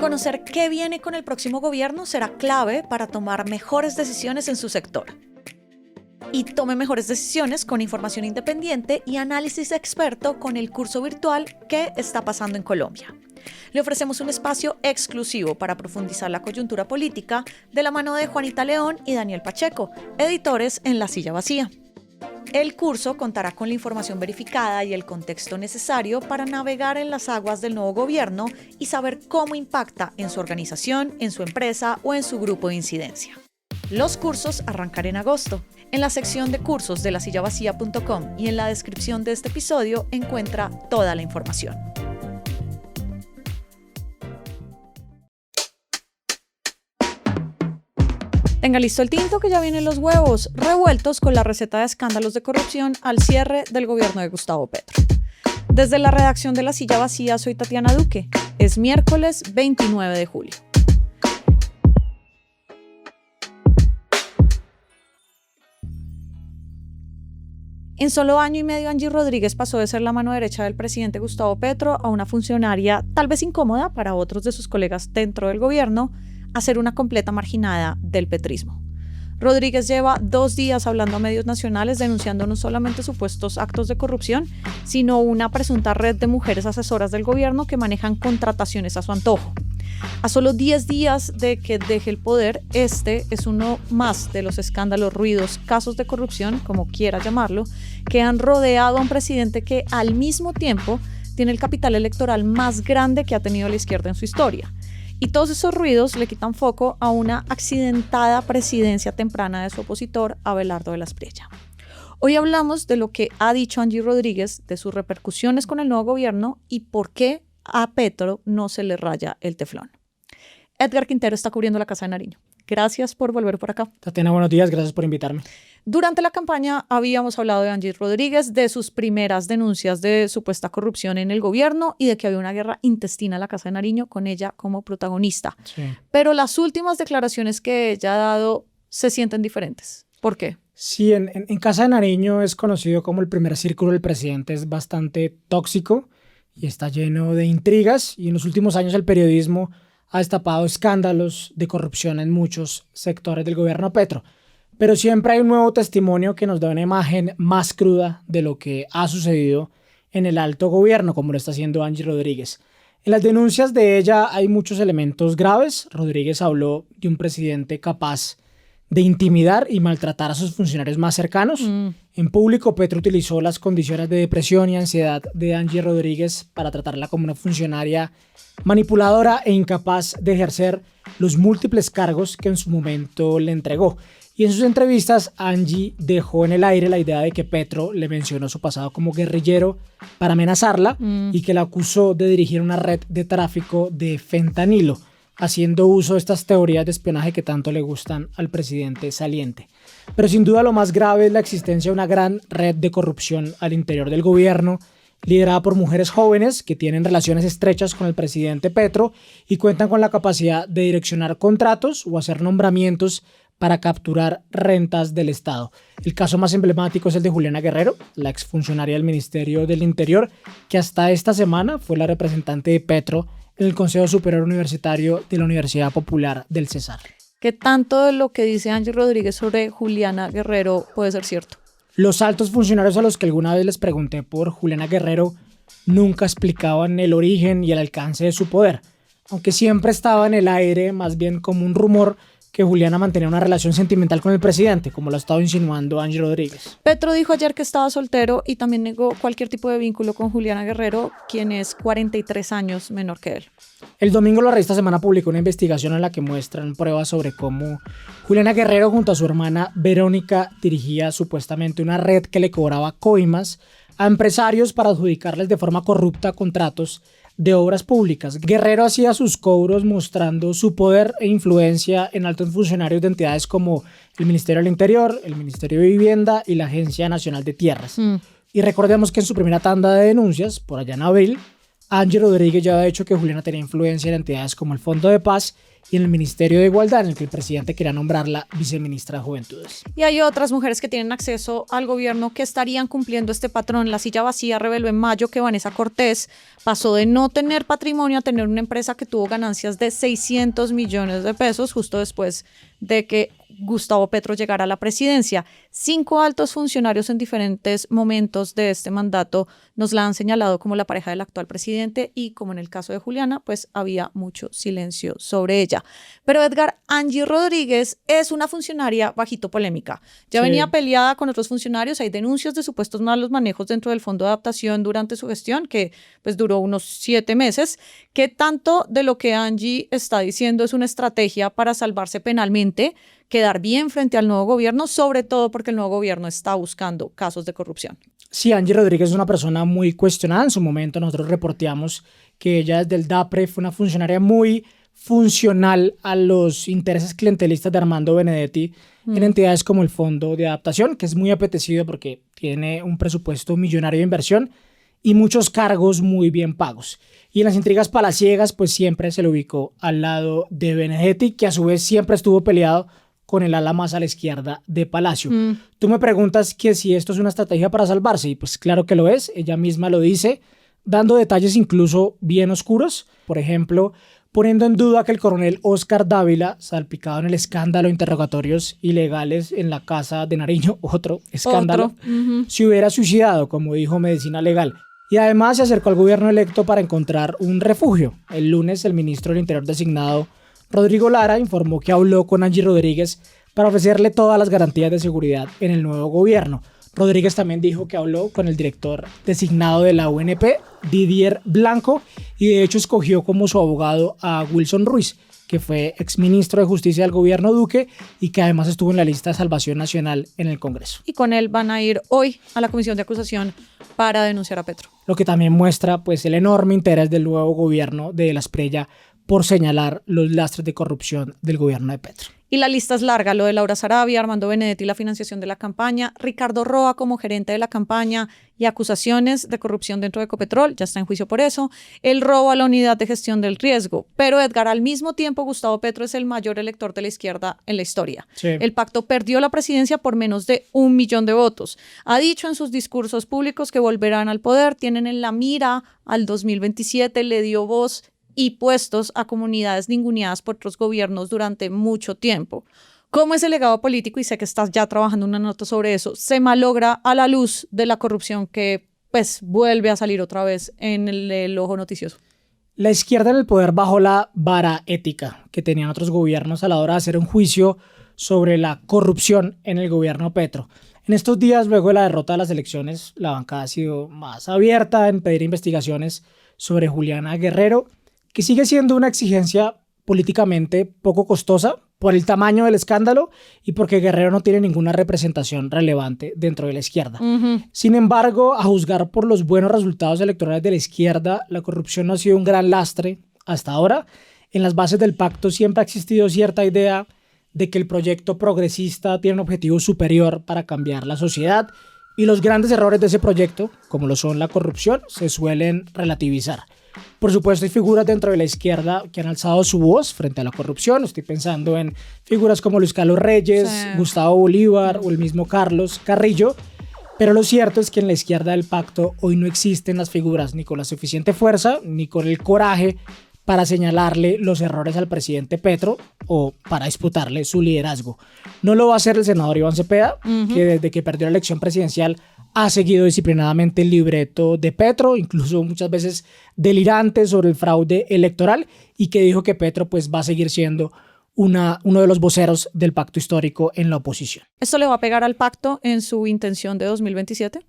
Conocer qué viene con el próximo gobierno será clave para tomar mejores decisiones en su sector. Y tome mejores decisiones con información independiente y análisis experto con el curso virtual ¿Qué está pasando en Colombia? Le ofrecemos un espacio exclusivo para profundizar la coyuntura política de la mano de Juanita León y Daniel Pacheco, editores en La Silla Vacía. El curso contará con la información verificada y el contexto necesario para navegar en las aguas del nuevo gobierno y saber cómo impacta en su organización, en su empresa o en su grupo de incidencia. Los cursos arrancarán en agosto. En la sección de cursos de lasillavacía.com y en la descripción de este episodio encuentra toda la información. Tenga listo el tinto que ya vienen los huevos revueltos con la receta de escándalos de corrupción al cierre del gobierno de Gustavo Petro. Desde la redacción de La Silla Vacía soy Tatiana Duque. Es miércoles 29 de julio. En solo año y medio, Angie Rodríguez pasó de ser la mano derecha del presidente Gustavo Petro a una funcionaria tal vez incómoda para otros de sus colegas dentro del gobierno, a ser una completa marginada del petrismo. Rodríguez lleva 2 días hablando a medios nacionales denunciando no solamente supuestos actos de corrupción, sino una presunta red de mujeres asesoras del gobierno que manejan contrataciones a su antojo. A solo 10 días de que deje el poder, este es uno más de los escándalos, ruidos, casos de corrupción, como quiera llamarlo, que han rodeado a un presidente que al mismo tiempo tiene el capital electoral más grande que ha tenido la izquierda en su historia. Y todos esos ruidos le quitan foco a una accidentada presidencia temprana de su opositor, Abelardo de la Espriella. Hoy hablamos de lo que ha dicho Angie Rodríguez, de sus repercusiones con el nuevo gobierno y por qué a Petro no se le raya el teflón. Edgar Quintero está cubriendo la Casa de Nariño. Gracias por volver por acá. Tatiana, buenos días, gracias por invitarme. Durante la campaña habíamos hablado de Angie Rodríguez, de sus primeras denuncias de supuesta corrupción en el gobierno y de que había una guerra intestina en la Casa de Nariño con ella como protagonista. Sí. Pero las últimas declaraciones que ella ha dado se sienten diferentes. ¿Por qué? Sí, en Casa de Nariño es conocido como el primer círculo del presidente, es bastante tóxico y está lleno de intrigas, y en los últimos años el periodismo ha destapado escándalos de corrupción en muchos sectores del gobierno Petro. Pero siempre hay un nuevo testimonio que nos da una imagen más cruda de lo que ha sucedido en el alto gobierno, como lo está haciendo Angie Rodríguez. En las denuncias de ella hay muchos elementos graves. Rodríguez habló de un presidente capaz de intimidar y maltratar a sus funcionarios más cercanos. En público, Petro utilizó las condiciones de depresión y ansiedad de Angie Rodríguez para tratarla como una funcionaria manipuladora e incapaz de ejercer los múltiples cargos que en su momento le entregó. Y en sus entrevistas, Angie dejó en el aire la idea de que Petro le mencionó su pasado como guerrillero para amenazarla y que la acusó de dirigir una red de tráfico de fentanilo, haciendo uso de estas teorías de espionaje que tanto le gustan al presidente saliente. Pero sin duda lo más grave es la existencia de una gran red de corrupción al interior del gobierno, liderada por mujeres jóvenes que tienen relaciones estrechas con el presidente Petro y cuentan con la capacidad de direccionar contratos o hacer nombramientos para capturar rentas del Estado. El caso más emblemático es el de Juliana Guerrero, la exfuncionaria del Ministerio del Interior, que hasta esta semana fue la representante de Petro en el Consejo Superior Universitario de la Universidad Popular del Cesar. ¿Qué tanto de lo que dice Angie Rodríguez sobre Juliana Guerrero puede ser cierto? Los altos funcionarios a los que alguna vez les pregunté por Juliana Guerrero nunca explicaban el origen y el alcance de su poder, aunque siempre estaba en el aire, más bien como un rumor, que Juliana mantenía una relación sentimental con el presidente, como lo ha estado insinuando Angie Rodríguez. Petro dijo ayer que estaba soltero y también negó cualquier tipo de vínculo con Juliana Guerrero, quien es 43 años menor que él. El domingo la revista Semana publicó una investigación en la que muestran pruebas sobre cómo Juliana Guerrero junto a su hermana Verónica dirigía supuestamente una red que le cobraba coimas a empresarios para adjudicarles de forma corrupta contratos de obras públicas. Guerrero hacía sus cobros mostrando su poder e influencia en altos funcionarios de entidades como el Ministerio del Interior, el Ministerio de Vivienda y la Agencia Nacional de Tierras. Y recordemos que en su primera tanda de denuncias, por allá en abril, Angie Rodríguez ya había dicho que Juliana tenía influencia en entidades como el Fondo de Paz y en el Ministerio de Igualdad, en el que el presidente quería nombrarla viceministra de Juventudes. Y hay otras mujeres que tienen acceso al gobierno que estarían cumpliendo este patrón. La silla vacía reveló en mayo que Vanessa Cortés pasó de no tener patrimonio a tener una empresa que tuvo ganancias de 600 millones de pesos justo después de que Gustavo Petro llegara a la presidencia. 5 altos funcionarios en diferentes momentos de este mandato nos la han señalado como la pareja del actual presidente y como en el caso de Juliana, pues había mucho silencio sobre ella. Pero Edgar, Angie Rodríguez es una funcionaria bajito polémica. Ya venía peleada con otros funcionarios, hay denuncias de supuestos malos manejos dentro del Fondo de Adaptación durante su gestión, que pues duró unos 7 meses. ¿Qué tanto de lo que Angie está diciendo es una estrategia para salvarse penalmente, quedar bien frente al nuevo gobierno, sobre todo porque el nuevo gobierno está buscando casos de corrupción? Sí, Angie Rodríguez es una persona muy cuestionada. En su momento nosotros reporteamos que ella desde el DAPRE fue una funcionaria muy funcional a los intereses clientelistas de Armando Benedetti en entidades como el Fondo de Adaptación, que es muy apetecido porque tiene un presupuesto millonario de inversión y muchos cargos muy bien pagos. Y en las intrigas palaciegas, pues siempre se le ubicó al lado de Benedetti, que a su vez siempre estuvo peleado con el ala más a la izquierda de Palacio. Tú me preguntas que si esto es una estrategia para salvarse, y pues claro que lo es, ella misma lo dice, dando detalles incluso bien oscuros, por ejemplo, poniendo en duda que el coronel Oscar Dávila, salpicado en el escándalo de interrogatorios ilegales en la casa de Nariño, otro escándalo, se hubiera suicidado, como dijo Medicina Legal. Y además se acercó al gobierno electo para encontrar un refugio. El lunes el ministro del Interior designado, Rodrigo Lara, informó que habló con Angie Rodríguez para ofrecerle todas las garantías de seguridad en el nuevo gobierno. Rodríguez también dijo que habló con el director designado de la UNP, Didier Blanco, y de hecho escogió como su abogado a Wilson Ruiz, que fue exministro de Justicia del gobierno Duque y que además estuvo en la lista de Salvación Nacional en el Congreso. Y con él van a ir hoy a la comisión de acusación para denunciar a Petro. Lo que también muestra pues el enorme interés del nuevo gobierno de la Espriella por señalar los lastres de corrupción del gobierno de Petro. Y la lista es larga, lo de Laura Sarabia, Armando Benedetti y la financiación de la campaña, Ricardo Roa como gerente de la campaña y acusaciones de corrupción dentro de Ecopetrol, ya está en juicio por eso, el robo a la unidad de gestión del riesgo. Pero Edgar, al mismo tiempo, Gustavo Petro es el mayor elector de la izquierda en la historia. Sí. El pacto perdió la presidencia por menos de 1 millón de votos. Ha dicho en sus discursos públicos que volverán al poder, tienen en la mira al 2027, le dio voz y puestos a comunidades ninguneadas por otros gobiernos durante mucho tiempo. ¿Cómo ese legado político, y sé que estás ya trabajando una nota sobre eso, se malogra a la luz de la corrupción que pues vuelve a salir otra vez en el ojo noticioso? La izquierda en el poder bajó la vara ética que tenían otros gobiernos a la hora de hacer un juicio sobre la corrupción en el gobierno Petro. En estos días, luego de la derrota de las elecciones, la bancada ha sido más abierta en pedir investigaciones sobre Juliana Guerrero, que sigue siendo una exigencia políticamente poco costosa por el tamaño del escándalo y porque Guerrero no tiene ninguna representación relevante dentro de la izquierda. Sin embargo, a juzgar por los buenos resultados electorales de la izquierda, la corrupción no ha sido un gran lastre hasta ahora. En las bases del pacto siempre ha existido cierta idea de que el proyecto progresista tiene un objetivo superior para cambiar la sociedad y los grandes errores de ese proyecto, como lo son la corrupción, se suelen relativizar. Por supuesto, hay figuras dentro de la izquierda que han alzado su voz frente a la corrupción. Estoy pensando en figuras como Luis Carlos Reyes, Gustavo Bolívar o el mismo Carlos Carrillo. Pero lo cierto es que en la izquierda del pacto hoy no existen las figuras ni con la suficiente fuerza ni con el coraje para señalarle los errores al presidente Petro o para disputarle su liderazgo. No lo va a hacer el senador Iván Cepeda, que desde que perdió la elección presidencial ha seguido disciplinadamente el libreto de Petro, incluso muchas veces delirante sobre el fraude electoral, y que dijo que Petro pues va a seguir siendo uno de los voceros del pacto histórico en la oposición. ¿Esto le va a pegar al pacto en su intención de 2027?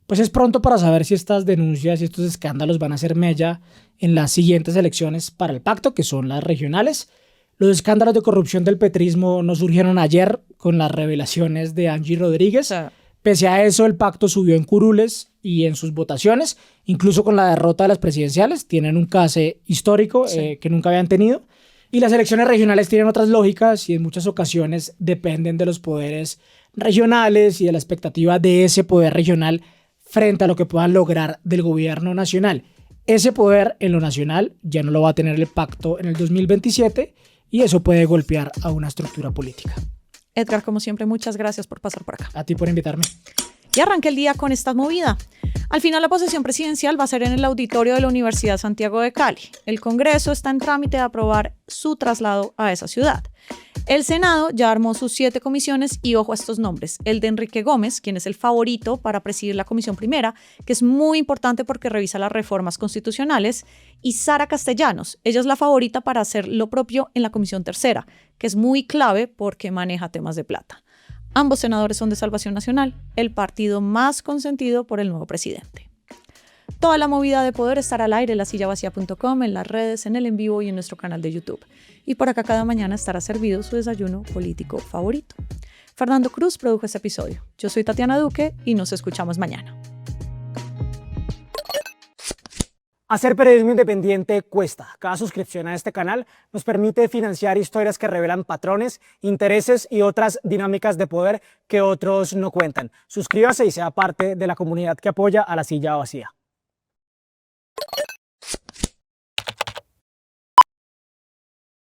Pues es pronto para saber si estas denuncias y estos escándalos van a ser mella en las siguientes elecciones para el pacto, que son las regionales. Los escándalos de corrupción del petrismo no surgieron ayer con las revelaciones de Angie Rodríguez. Pese a eso, el pacto subió en curules y en sus votaciones, incluso con la derrota de las presidenciales. Tienen un case histórico que nunca habían tenido. Y las elecciones regionales tienen otras lógicas y en muchas ocasiones dependen de los poderes regionales y de la expectativa de ese poder regional frente a lo que puedan lograr del gobierno nacional. Ese poder en lo nacional ya no lo va a tener el pacto en el 2027 y eso puede golpear a una estructura política. Edgar, como siempre, muchas gracias por pasar por acá. A ti por invitarme. Y arranca el día con esta movida. Al final, la posesión presidencial va a ser en el auditorio de la Universidad Santiago de Cali. El Congreso está en trámite de aprobar su traslado a esa ciudad. El Senado ya armó sus 7 comisiones y ojo a estos nombres. El de Enrique Gómez, quien es el favorito para presidir la Comisión Primera, que es muy importante porque revisa las reformas constitucionales, y Sara Castellanos. Ella es la favorita para hacer lo propio en la Comisión Tercera, que es muy clave porque maneja temas de plata. Ambos senadores son de Salvación Nacional, el partido más consentido por el nuevo presidente. Toda la movida de poder estará al aire en lasillavacía.com, en las redes, en el en vivo y en nuestro canal de YouTube. Y por acá cada mañana estará servido su desayuno político favorito. Fernando Cruz produjo este episodio. Yo soy Tatiana Duque y nos escuchamos mañana. Hacer periodismo independiente cuesta. Cada suscripción a este canal nos permite financiar historias que revelan patrones, intereses y otras dinámicas de poder que otros no cuentan. Suscríbase y sea parte de la comunidad que apoya a La Silla Vacía.